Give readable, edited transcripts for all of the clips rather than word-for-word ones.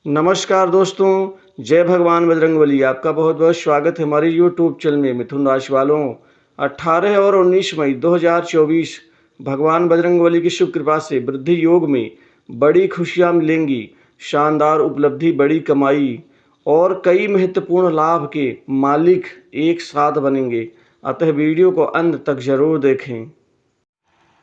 नमस्कार दोस्तों, जय भगवान बजरंगबली। आपका बहुत बहुत स्वागत है हमारे यूट्यूब चैनल में। मिथुन राशि वालों, 18 और 19 मई 2024 भगवान बजरंगबली की शुभ कृपा से वृद्धि योग में बड़ी खुशियां मिलेंगी। शानदार उपलब्धि, बड़ी कमाई और कई महत्वपूर्ण लाभ के मालिक एक साथ बनेंगे। अतः वीडियो को अंत तक जरूर देखें।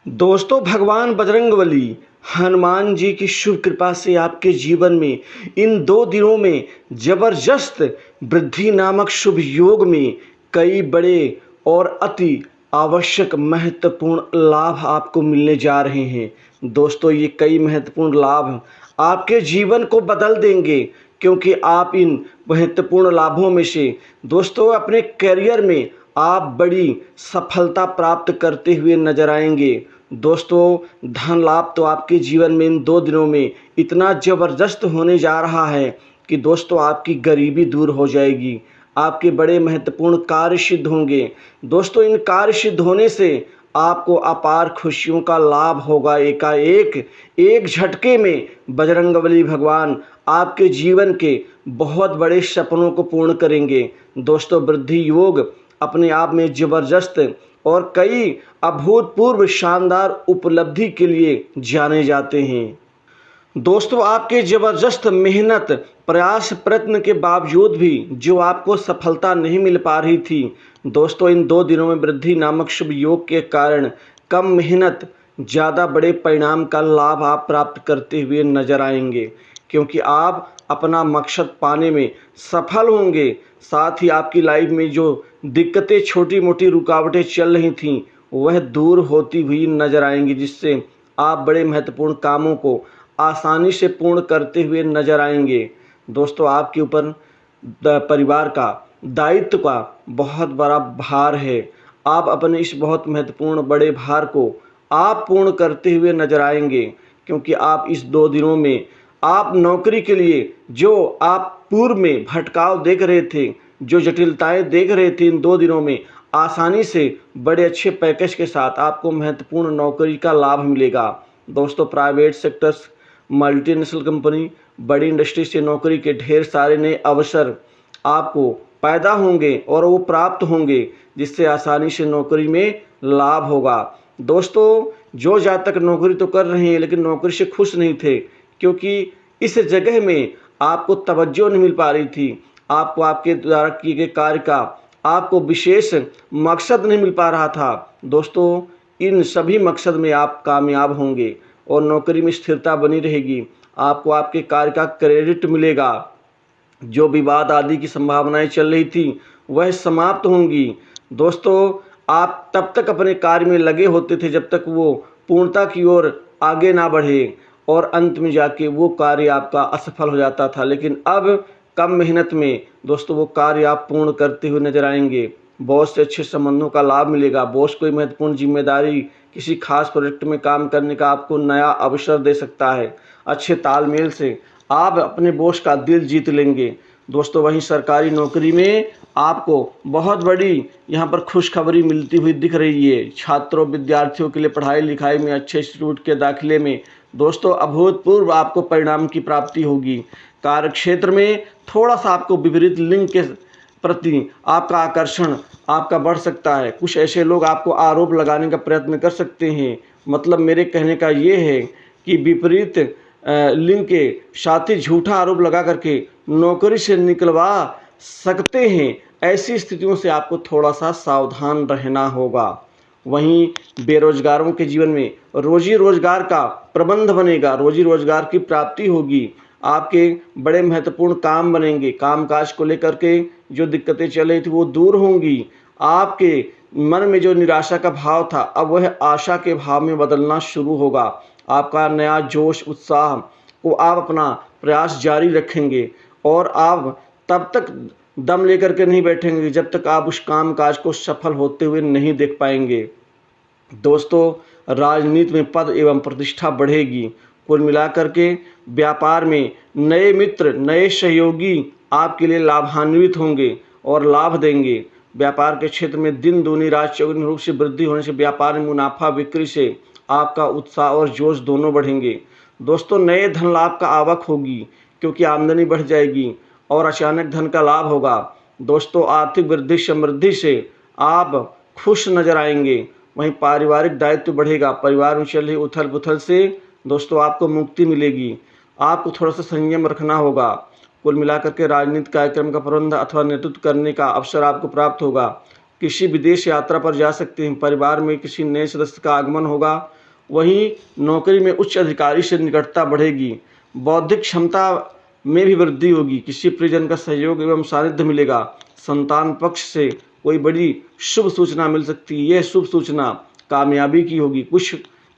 दोस्तों, भगवान बजरंगबली हनुमान जी की शुभ कृपा से आपके जीवन में इन 2 दिनों में जबरदस्त वृद्धि नामक शुभ योग में कई बड़े और अति आवश्यक महत्वपूर्ण लाभ आपको मिलने जा रहे हैं। दोस्तों, ये कई महत्वपूर्ण लाभ आपके जीवन को बदल देंगे, क्योंकि आप इन महत्वपूर्ण लाभों में से दोस्तों अपने करियर में आप बड़ी सफलता प्राप्त करते हुए नजर आएंगे। दोस्तों, धन लाभ तो आपके जीवन में इन 2 दिनों में इतना ज़बरदस्त होने जा रहा है कि दोस्तों आपकी गरीबी दूर हो जाएगी। आपके बड़े महत्वपूर्ण कार्य सिद्ध होंगे। दोस्तों, इन कार्य सिद्ध होने से आपको अपार खुशियों का लाभ होगा। एकाएक एक झटके में बजरंगबली भगवान आपके जीवन के बहुत बड़े सपनों को पूर्ण करेंगे। दोस्तों, वृद्धि योग अपने आप में ज़बरदस्त और कई अभूतपूर्व शानदार उपलब्धि के लिए जाने जाते हैं। दोस्तों, आपके ज़बरदस्त मेहनत, प्रयास, प्रयत्न के बावजूद भी जो आपको सफलता नहीं मिल पा रही थी, दोस्तों इन 2 दिनों में वृद्धि नामक शुभ योग के कारण कम मेहनत ज़्यादा बड़े परिणाम का लाभ आप प्राप्त करते हुए नजर आएंगे, क्योंकि आप अपना मकसद पाने में सफल होंगे। साथ ही आपकी लाइफ में जो दिक्कतें, छोटी मोटी रुकावटें चल रही थीं, वह दूर होती हुई नजर आएंगी, जिससे आप बड़े महत्वपूर्ण कामों को आसानी से पूर्ण करते हुए नजर आएंगे। दोस्तों, आपके ऊपर परिवार का दायित्व का बहुत बड़ा भार है। आप अपने इस बहुत महत्वपूर्ण बड़े भार को आप पूर्ण करते हुए नजर आएंगे, क्योंकि आप इस 2 दिनों में आप नौकरी के लिए जो आप पूर्व में भटकाव देख रहे थे, जो जटिलताएं देख रहे थे, इन 2 दिनों में आसानी से बड़े अच्छे पैकेज के साथ आपको महत्वपूर्ण नौकरी का लाभ मिलेगा। दोस्तों, प्राइवेट सेक्टर्स, मल्टीनेशनल कंपनी, बड़ी इंडस्ट्री से नौकरी के ढेर सारे नए अवसर आपको पैदा होंगे और वो प्राप्त होंगे, जिससे आसानी से नौकरी में लाभ होगा। दोस्तों, जो जातक नौकरी तो कर रहे हैं लेकिन नौकरी से खुश नहीं थे, क्योंकि इस जगह में आपको तवज्जो नहीं मिल पा रही थी, आपको आपके द्वारा किए गए कार्य का आपको विशेष मकसद नहीं मिल पा रहा था। दोस्तों, इन सभी मकसद में आप कामयाब होंगे और नौकरी में स्थिरता बनी रहेगी। आपको आपके कार्य का क्रेडिट मिलेगा। जो विवाद आदि की संभावनाएं चल रही थी, वह समाप्त होंगी। दोस्तों, आप तब तक अपने कार्य में लगे होते थे जब तक वो पूर्णता की ओर आगे ना बढ़े, और अंत में जाके वो कार्य आपका असफल हो जाता था। लेकिन अब कम मेहनत में दोस्तों वो कार्य आप पूर्ण करते हुए नजर आएंगे। बॉस से अच्छे संबंधों का लाभ मिलेगा। बॉस कोई महत्वपूर्ण जिम्मेदारी, किसी खास प्रोजेक्ट में काम करने का आपको नया अवसर दे सकता है। अच्छे तालमेल से आप अपने बॉस का दिल जीत लेंगे। दोस्तों, वहीं सरकारी नौकरी में आपको बहुत बड़ी यहाँ पर खुशखबरी मिलती हुई दिख रही है। छात्रों, विद्यार्थियों के लिए पढ़ाई लिखाई में, अच्छे इंस्टीट्यूट के दाखिले में दोस्तों अभूतपूर्व आपको परिणाम की प्राप्ति होगी। कार्य क्षेत्र में थोड़ा सा आपको विपरीत लिंग के प्रति आपका आकर्षण आपका बढ़ सकता है। कुछ ऐसे लोग आपको आरोप लगाने का प्रयत्न कर सकते हैं। मतलब मेरे कहने का ये है कि विपरीत लिंग के साथी झूठा आरोप लगा करके नौकरी से निकलवा सकते हैं। ऐसी स्थितियों से आपको थोड़ा सा सावधान रहना होगा। वहीं बेरोजगारों के जीवन में रोजी रोजगार का प्रबंध बनेगा, रोजी रोजगार की प्राप्ति होगी। आपके बड़े महत्वपूर्ण काम बनेंगे। कामकाज को लेकर के जो दिक्कतें चल रही थी वो दूर होंगी। आपके मन में जो निराशा का भाव था, अब वह आशा के भाव में बदलना शुरू होगा। आपका नया जोश, उत्साह को आप अपना प्रयास जारी रखेंगे, और आप तब तक दम लेकर के नहीं बैठेंगे जब तक आप उस काम काज को सफल होते हुए नहीं देख पाएंगे। दोस्तों, राजनीति में पद एवं प्रतिष्ठा बढ़ेगी। कुल मिलाकर के व्यापार में नए मित्र, नए सहयोगी आपके लिए लाभान्वित होंगे और लाभ देंगे। व्यापार के क्षेत्र में दिन दूनी रात चौगुनी रूप से वृद्धि होने से व्यापार में मुनाफा बिक्री से आपका उत्साह और जोश दोनों बढ़ेंगे। दोस्तों, नए धन लाभ का आवक होगी, क्योंकि आमदनी बढ़ जाएगी और अचानक धन का लाभ होगा। दोस्तों, आर्थिक वृद्धि समृद्धि से आप खुश नजर आएंगे। वहीं पारिवारिक दायित्व बढ़ेगा। परिवार में चल रही उथल पुथल से दोस्तों आपको मुक्ति मिलेगी। आपको थोड़ा सा संयम रखना होगा। कुल मिलाकर के राजनीतिक कार्यक्रम का प्रबंध अथवा नेतृत्व करने का अवसर आपको प्राप्त होगा। किसी विदेश यात्रा पर जा सकते हैं। परिवार में किसी नए सदस्य का आगमन होगा। वहीं नौकरी में उच्च अधिकारी से निकटता बढ़ेगी। बौद्धिक क्षमता में भी वृद्धि होगी। किसी परिजन का सहयोग एवं सानिध्य मिलेगा। संतान पक्ष से कोई बड़ी शुभ सूचना मिल सकती है। यह शुभ सूचना कामयाबी की होगी, कुछ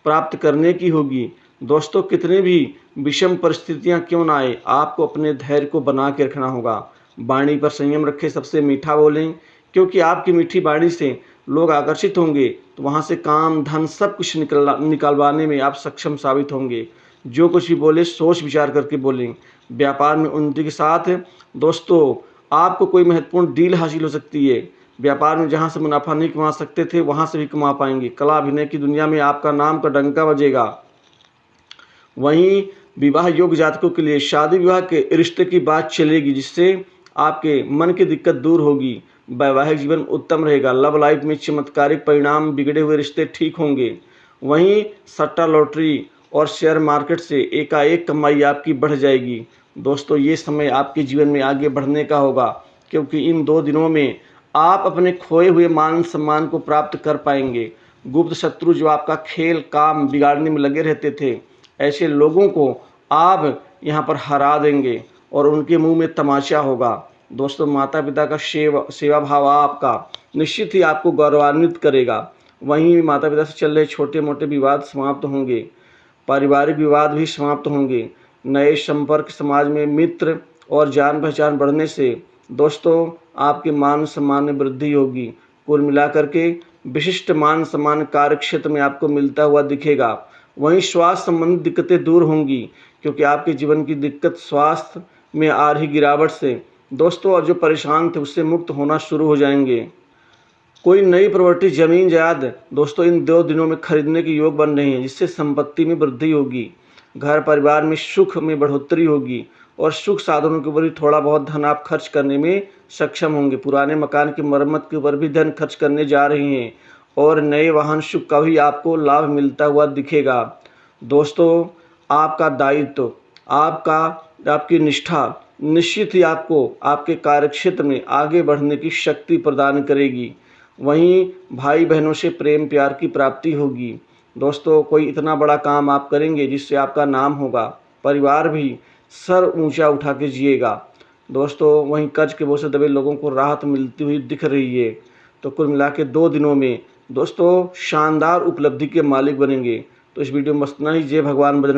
प्राप्त करने की होगी। दोस्तों, कितने भी विषम परिस्थितियां क्यों ना आए, आपको अपने धैर्य को बना के रखना होगा। वाणी पर संयम रखें, सबसे मीठा बोलें, क्योंकि आपकी मीठी वाणी से लोग आकर्षित होंगे। तो वहाँ से काम धन सब कुछ निकलवाने में आप सक्षम साबित होंगे। जो कुछ भी बोले सोच विचार करके बोलें। व्यापार में उन्नति के साथ दोस्तों आपको कोई महत्वपूर्ण डील हासिल हो सकती है। व्यापार में जहाँ से मुनाफा नहीं कमा सकते थे वहाँ से भी कमा पाएंगे। कला अभिनय की दुनिया में आपका नाम का डंका बजेगा। वहीं विवाह योग्य जातकों के लिए शादी विवाह के रिश्ते की बात चलेगी, जिससे आपके मन की दिक्कत दूर होगी। वैवाहिक जीवन उत्तम रहेगा। लव लाइफ में चमत्कारिक परिणाम, बिगड़े हुए रिश्ते ठीक होंगे। वहीं सट्टा लॉटरी और शेयर मार्केट से एकाएक कमाई आपकी बढ़ जाएगी। दोस्तों, ये समय आपके जीवन में आगे बढ़ने का होगा, क्योंकि इन 2 दिनों में आप अपने खोए हुए मान सम्मान को प्राप्त कर पाएंगे। गुप्त शत्रु जो आपका खेल काम बिगाड़ने में लगे रहते थे, ऐसे लोगों को आप यहाँ पर हरा देंगे और उनके मुंह में तमाचा होगा। दोस्तों, माता पिता का सेवा भाव आपका निश्चित ही आपको गौरवान्वित करेगा। वहीं माता पिता से चल रहे छोटे मोटे विवाद समाप्त होंगे। पारिवारिक विवाद भी समाप्त होंगे। नए संपर्क, समाज में मित्र और जान पहचान बढ़ने से दोस्तों आपके मान सम्मान में वृद्धि होगी। कुल मिलाकर के विशिष्ट मान सम्मान कार्य क्षेत्र में आपको मिलता हुआ दिखेगा। वहीं स्वास्थ्य संबंधित दिक्कतें दूर होंगी, क्योंकि आपके जीवन की दिक्कत स्वास्थ्य में आ रही गिरावट से दोस्तों और जो परेशान थे उससे मुक्त होना शुरू हो जाएंगे। कोई नई प्रॉपर्टी जमीन जायदाद दोस्तों इन 2 दिनों में खरीदने के योग बन रहे हैं, जिससे संपत्ति में वृद्धि होगी। घर परिवार में सुख में बढ़ोतरी होगी और सुख साधनों के ऊपर भी थोड़ा बहुत धन आप खर्च करने में सक्षम होंगे। पुराने मकान की मरम्मत के ऊपर भी धन खर्च करने जा रहे हैं और नए वाहन सुख का भी आपको लाभ मिलता हुआ दिखेगा। दोस्तों, आपका दायित्व, आपकी निष्ठा निश्चित ही आपको आपके कार्यक्षेत्र में आगे बढ़ने की शक्ति प्रदान करेगी। वहीं भाई बहनों से प्रेम प्यार की प्राप्ति होगी। दोस्तों, कोई इतना बड़ा काम आप करेंगे जिससे आपका नाम होगा। परिवार भी सर ऊंचा उठा के जिएगा। दोस्तों, वहीं कर्ज के बोझ से दबे लोगों को राहत मिलती हुई दिख रही है। तो कुल मिला के 2 दिनों में दोस्तों शानदार उपलब्धि के मालिक बनेंगे। तो इस वीडियो में बस इतना ही। जय भगवान बजरंग।